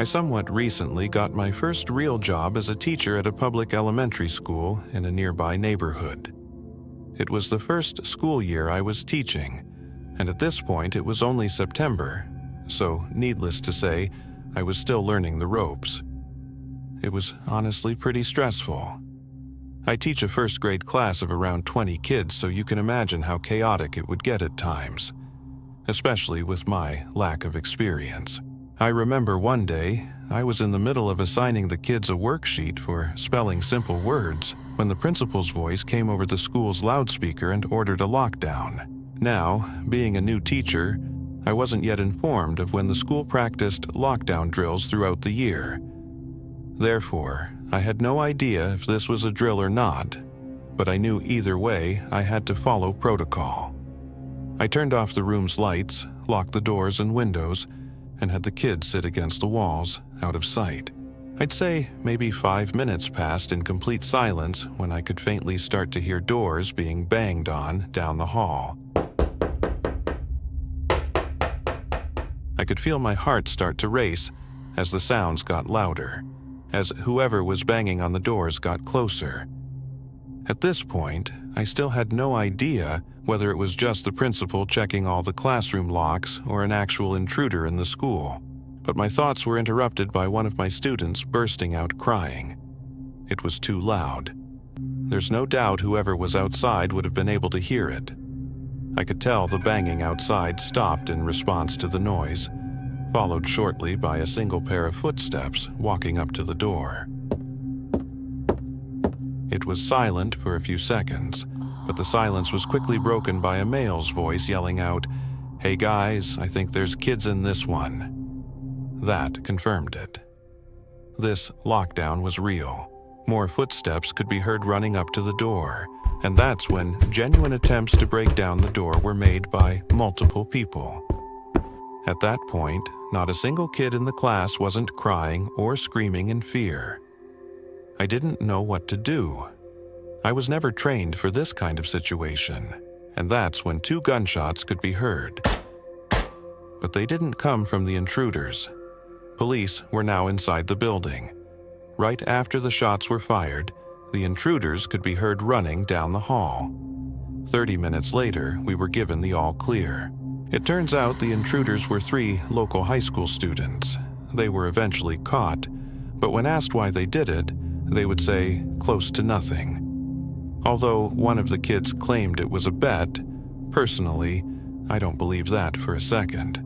I somewhat recently got my first real job as a teacher at a public elementary school in a nearby neighborhood. It was the first school year I was teaching, and at this point it was only September, so needless to say, I was still learning the ropes. It was honestly pretty stressful. I teach a first grade class of around 20 kids, so you can imagine how chaotic it would get at times, especially with my lack of experience. I remember one day, I was in the middle of assigning the kids a worksheet for spelling simple words when the principal's voice came over the school's loudspeaker and ordered a lockdown. Now, being a new teacher, I wasn't yet informed of when the school practiced lockdown drills throughout the year. Therefore, I had no idea if this was a drill or not, but I knew either way I had to follow protocol. I turned off the room's lights, locked the doors and windows, and had the kids sit against the walls, out of sight. I'd say maybe 5 minutes passed in complete silence when I could faintly start to hear doors being banged on down the hall. I could feel my heart start to race as the sounds got louder, as whoever was banging on the doors got closer. At this point, I still had no idea whether it was just the principal checking all the classroom locks or an actual intruder in the school. But my thoughts were interrupted by one of my students bursting out crying. It was too loud. There's no doubt whoever was outside would have been able to hear it. I could tell the banging outside stopped in response to the noise, followed shortly by a single pair of footsteps walking up to the door. It was silent for a few seconds, but the silence was quickly broken by a male's voice yelling out, "Hey guys, I think there's kids in this one." That confirmed it. This lockdown was real. More footsteps could be heard running up to the door, and that's when genuine attempts to break down the door were made by multiple people. At that point, not a single kid in the class wasn't crying or screaming in fear. I didn't know what to do. I was never trained for this kind of situation, and that's when 2 gunshots could be heard. But they didn't come from the intruders. Police were now inside the building. Right after the shots were fired, the intruders could be heard running down the hall. 30 minutes later, we were given the all clear. It turns out the intruders were 3 local high school students. They were eventually caught, but when asked why they did it, they would say close to nothing. Although one of the kids claimed it was a bet, personally, I don't believe that for a second.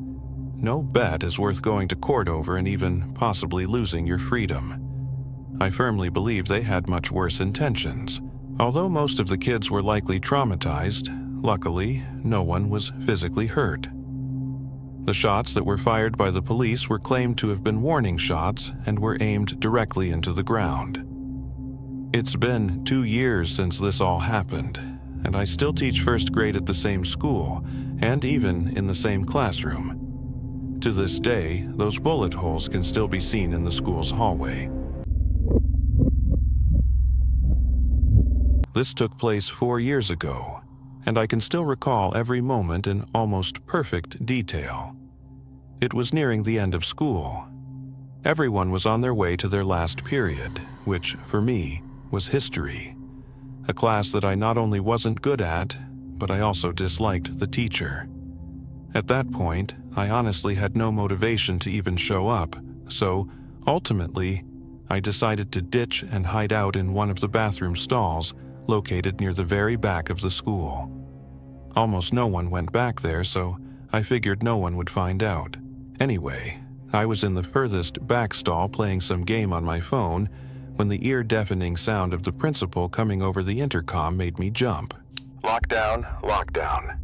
No bet is worth going to court over and even possibly losing your freedom. I firmly believe they had much worse intentions. Although most of the kids were likely traumatized, luckily, no one was physically hurt. The shots that were fired by the police were claimed to have been warning shots and were aimed directly into the ground. It's been 2 years since this all happened, and I still teach first grade at the same school, and even in the same classroom. To this day, those bullet holes can still be seen in the school's hallway. This took place 4 years ago, and I can still recall every moment in almost perfect detail. It was nearing the end of school. Everyone was on their way to their last period, which, for me, was history, a class that I not only wasn't good at, but I also disliked the teacher. At that point, I honestly had no motivation to even show up, so ultimately, I decided to ditch and hide out in one of the bathroom stalls located near the very back of the school. Almost no one went back there, so I figured no one would find out. Anyway, I was in the furthest back stall playing some game on my phone when the ear-deafening sound of the principal coming over the intercom made me jump. "Lockdown, lockdown.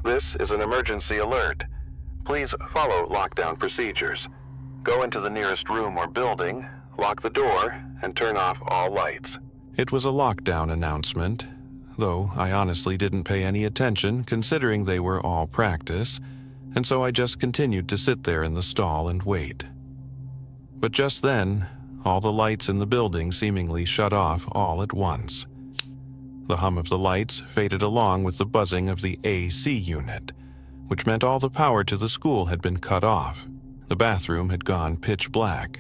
This is an emergency alert. Please follow lockdown procedures. Go into the nearest room or building, lock the door, and turn off all lights." It was a lockdown announcement, though I honestly didn't pay any attention considering they were all practice, and so I just continued to sit there in the stall and wait. But just then, all the lights in the building seemingly shut off all at once. The hum of the lights faded along with the buzzing of the AC unit, which meant all the power to the school had been cut off. The bathroom had gone pitch black,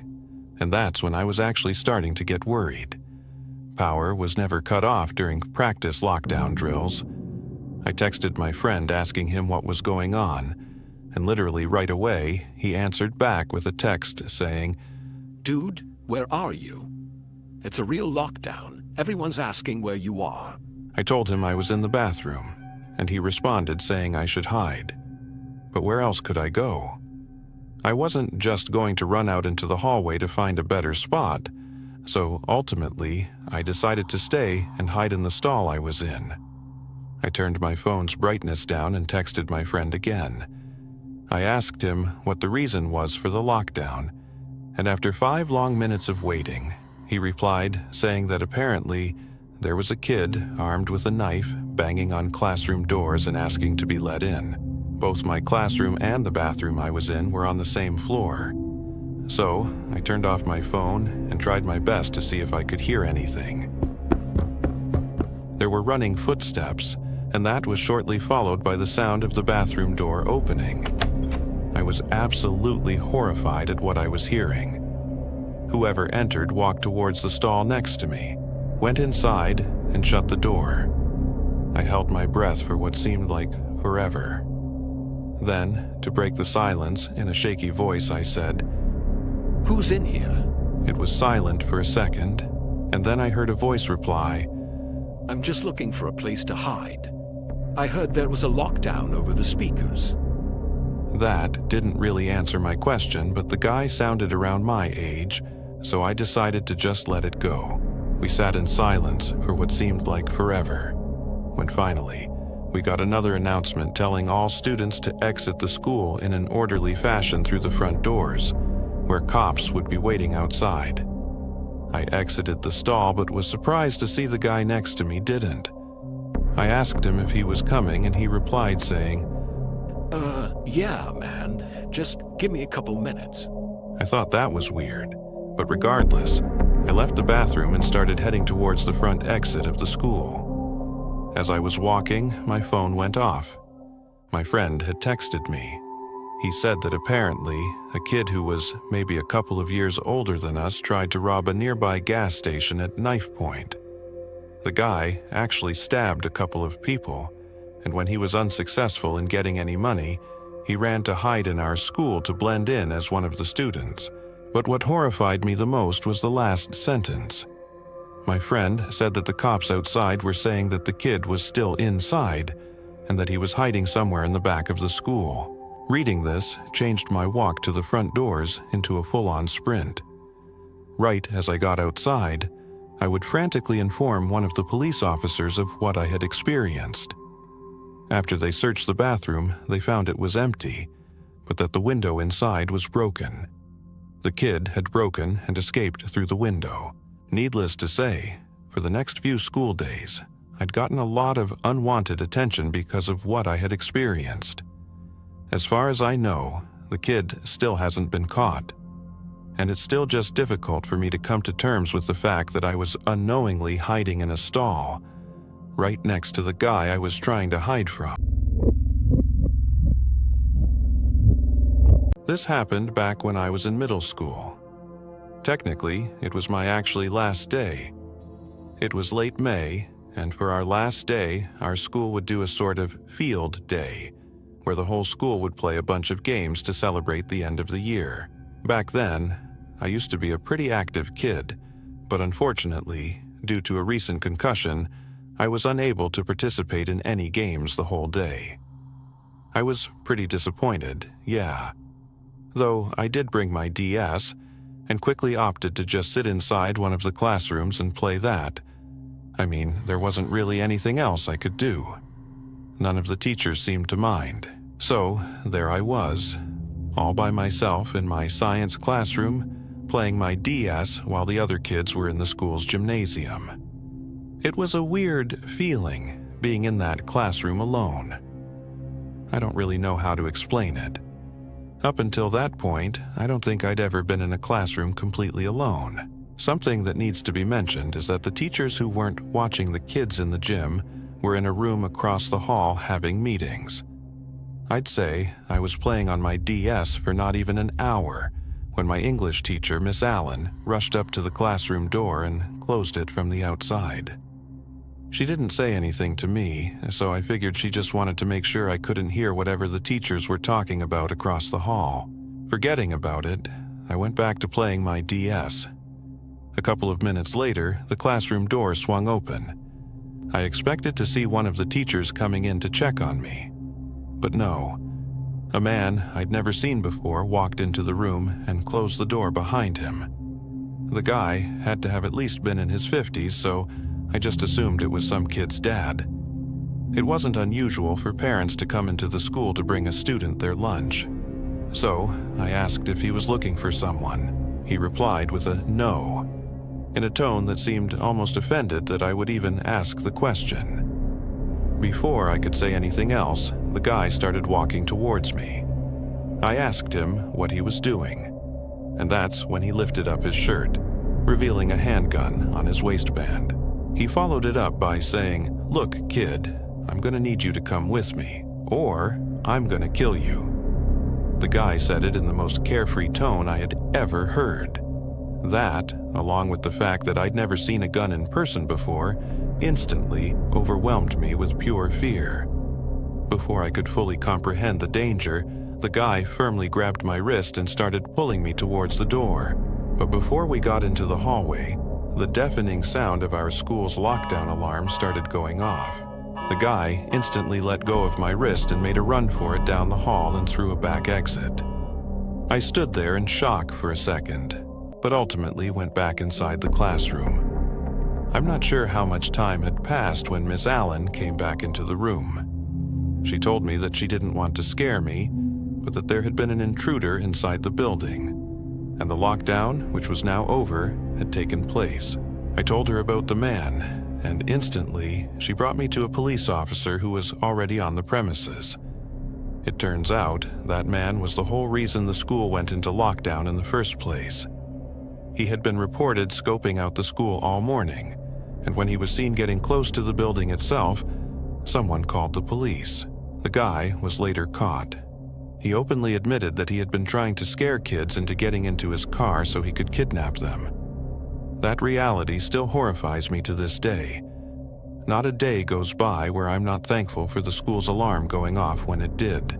and that's when I was actually starting to get worried. Power was never cut off during practice lockdown drills. I texted my friend asking him what was going on, and literally right away, he answered back with a text saying, "Dude, where are you? It's a real lockdown. Everyone's asking where you are." I told him I was in the bathroom, and he responded saying I should hide. But where else could I go? I wasn't just going to run out into the hallway to find a better spot, so ultimately, I decided to stay and hide in the stall I was in. I turned my phone's brightness down and texted my friend again. I asked him what the reason was for the lockdown, and after 5 long minutes of waiting, he replied saying that apparently there was a kid armed with a knife banging on classroom doors and asking to be let in. Both my classroom and the bathroom I was in were on the same floor. So I turned off my phone and tried my best to see if I could hear anything. There were running footsteps, and that was shortly followed by the sound of the bathroom door opening. I was absolutely horrified at what I was hearing. Whoever entered walked towards the stall next to me, went inside, and shut the door. I held my breath for what seemed like forever. Then, to break the silence, in a shaky voice, I said, "Who's in here?" It was silent for a second, and then I heard a voice reply, "I'm just looking for a place to hide. I heard there was a lockdown over the speakers." That didn't really answer my question, but the guy sounded around my age, so I decided to just let it go. We sat in silence for what seemed like forever, when finally, we got another announcement telling all students to exit the school in an orderly fashion through the front doors, where cops would be waiting outside. I exited the stall but was surprised to see the guy next to me didn't. I asked him if he was coming and he replied saying, Yeah, man. Just give me a couple minutes." I thought that was weird, but regardless, I left the bathroom and started heading towards the front exit of the school. As I was walking, my phone went off. My friend had texted me. He said that apparently, a kid who was maybe a couple of years older than us tried to rob a nearby gas station at knife point. The guy actually stabbed a couple of people, and when he was unsuccessful in getting any money, he ran to hide in our school to blend in as one of the students. But what horrified me the most was the last sentence. My friend said that the cops outside were saying that the kid was still inside, and that he was hiding somewhere in the back of the school. Reading this changed my walk to the front doors into a full-on sprint. Right as I got outside, I would frantically inform one of the police officers of what I had experienced. After they searched the bathroom, they found it was empty, but that the window inside was broken. The kid had broken and escaped through the window. Needless to say, for the next few school days, I'd gotten a lot of unwanted attention because of what I had experienced. As far as I know, the kid still hasn't been caught. And it's still just difficult for me to come to terms with the fact that I was unknowingly hiding in a stall, right next to the guy I was trying to hide from. This happened back when I was in middle school. Technically, it was my actually last day. It was late May, and for our last day, our school would do a sort of field day, where the whole school would play a bunch of games to celebrate the end of the year. Back then, I used to be a pretty active kid, but unfortunately, due to a recent concussion, I was unable to participate in any games the whole day. I was pretty disappointed, yeah. Though I did bring my DS, and quickly opted to just sit inside one of the classrooms and play that. I mean, there wasn't really anything else I could do. None of the teachers seemed to mind. So, there I was, all by myself in my science classroom, playing my DS while the other kids were in the school's gymnasium. It was a weird feeling, being in that classroom alone. I don't really know how to explain it. Up until that point, I don't think I'd ever been in a classroom completely alone. Something that needs to be mentioned is that the teachers who weren't watching the kids in the gym were in a room across the hall having meetings. I'd say I was playing on my DS for not even an hour when my English teacher, Miss Allen, rushed up to the classroom door and closed it from the outside. She didn't say anything to me, so I figured she just wanted to make sure I couldn't hear whatever the teachers were talking about across the hall. Forgetting about it, I went back to playing my DS. A couple of minutes later, the classroom door swung open. I expected to see one of the teachers coming in to check on me. But no. A man I'd never seen before walked into the room and closed the door behind him. The guy had to have at least been in his 50s, so I just assumed it was some kid's dad. It wasn't unusual for parents to come into the school to bring a student their lunch. So I asked if he was looking for someone. He replied with a no, in a tone that seemed almost offended that I would even ask the question. Before I could say anything else, the guy started walking towards me. I asked him what he was doing, and that's when he lifted up his shirt, revealing a handgun on his waistband. He followed it up by saying, "Look, kid, I'm gonna need you to come with me, or I'm gonna kill you." The guy said it in the most carefree tone I had ever heard. That, along with the fact that I'd never seen a gun in person before, instantly overwhelmed me with pure fear. Before I could fully comprehend the danger, the guy firmly grabbed my wrist and started pulling me towards the door. But before we got into the hallway, the deafening sound of our school's lockdown alarm started going off. The guy instantly let go of my wrist and made a run for it down the hall and through a back exit. I stood there in shock for a second, but ultimately went back inside the classroom. I'm not sure how much time had passed when Miss Allen came back into the room. She told me that she didn't want to scare me, but that there had been an intruder inside the building, and the lockdown, which was now over, had taken place. I told her about the man, and instantly she brought me to a police officer who was already on the premises. It turns out that man was the whole reason the school went into lockdown in the first place. He had been reported scoping out the school all morning, and when he was seen getting close to the building itself, someone called the police. The guy was later caught. He openly admitted that he had been trying to scare kids into getting into his car so he could kidnap them. That reality still horrifies me to this day. Not a day goes by where I'm not thankful for the school's alarm going off when it did.